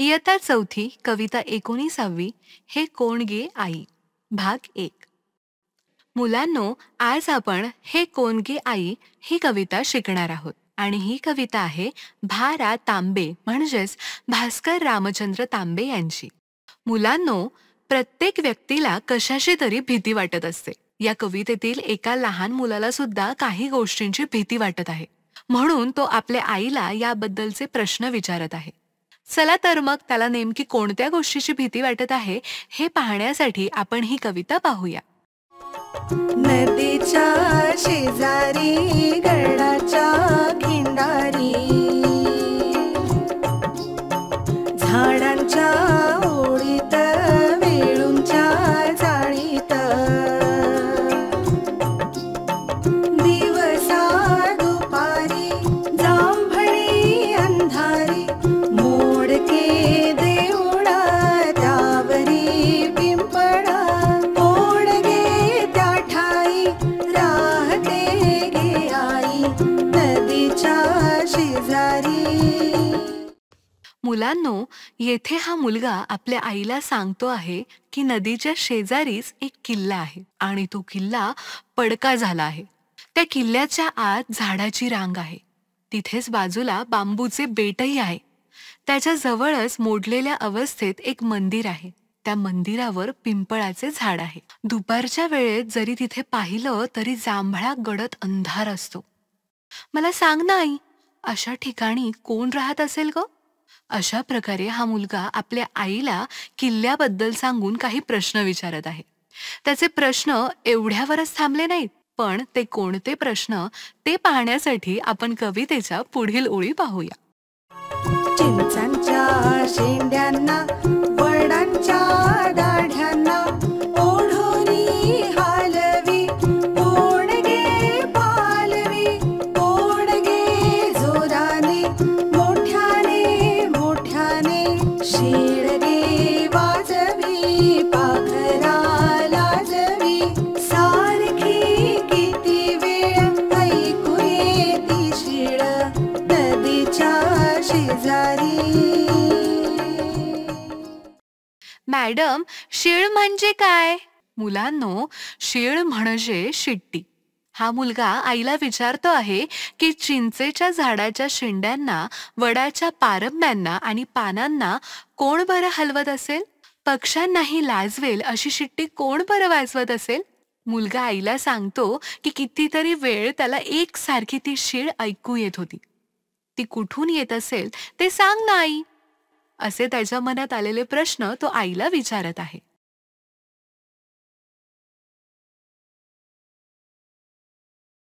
इयत्ता चौथी कविता 19वी हे कोण गे आई भाग 1. मुलांनो, आज आपण हे कोण गे आई ही कविता शिकणार आहोत आणि ही कविता आहे भा. तांबे म्हणजेच भास्कर रामचंद्र तांबे यांची. मुलांनो, प्रत्येक व्यक्तीला कशाची तरी भीती वाटत असते. या कवितेतील एका लहान मुलाला सुद्धा काही गोष्टींची भीती वाटत आहे, म्हणून तो आपल्या आईला याबद्दलचे प्रश्न विचारत आहे. चला तर मग त्याला नेमकी कोणत्या गोष्टीची भीती वाटत आहे हे पाहण्यासाठी आपण ही कविता पाहूया. नदीच्या शेजारी गडाच्या खिंडारी झाडांच्या ओळीत वेळूंच्या जाळीत दिवसा दुपारी जांभळी अंधारी मोडके देवळा त्यावरी पिंपळा ओढगे त्या ठाई राहते गे आई नदीच्या शेजारी. मुलांनो, येथे हा मुलगा आपल्या आईला सांगतो आहे की नदीच्या शेजारीच एक किल्ला आहे आणि तो किल्ला पडका झाला आहे. त्या किल्ल्याच्या आत झाडाची रांग आहे. तिथेच बाजूला बांबूचे बेटही आहे. त्याच्या जवळच मोडलेल्या अवस्थेत एक मंदिर आहे. त्या मंदिरावर पिंपळाचे झाड आहे. दुपारच्या वेळेत जरी तिथे पाहिलं तरी जांभळा गडद अंधार असतो. मला सांग ना आई, अशा ठिकाणी कोण राहत असेल ग? अशा प्रकारे हा मुलगा आपल्या आईला किल्ल्याबद्दल सांगून काही प्रश्न विचारत आहे. त्याचे प्रश्न एवढ्यावरच थांबले नाहीत, पण ते कोणते प्रश्न ते पाहण्यासाठी आपण कवितेच्या पुढील ओळी पाहूया. चिंचांच्या शेंड्यांना वडांच्या दाढ्यांना ओढोनी हालवी ओढगे पालवी ओढगे जोराने मोठ्याने मोठ्याने शिडगे वाजवी पाखरा लाजवी सारखी किती वेळ ऐकू येती शिळ नदीच्या शेजारी. मॅडम, शीळ म्हणजे काय? मुलांनो, शीळ म्हणजे शिट्टी. हा मुलगा आईला विचारतो आहे की चिंचेच्या झाडाच्या शेंड्यांना, वडाच्या पारंब्यांना आणि पानांना कोण बरं हलवत असेल? पक्ष्यांनाही लाजवेल अशी शिट्टी कोण बरं वाजवत असेल? मुलगा आईला सांगतो की कितीतरी वेळ त्याला एकसारखी ती शीळ ऐकू येत होती. ती कुठून येत असेल ते सांग ना आई, असे त्याच्या मनात आलेले प्रश्न तो आईला विचारत आहे.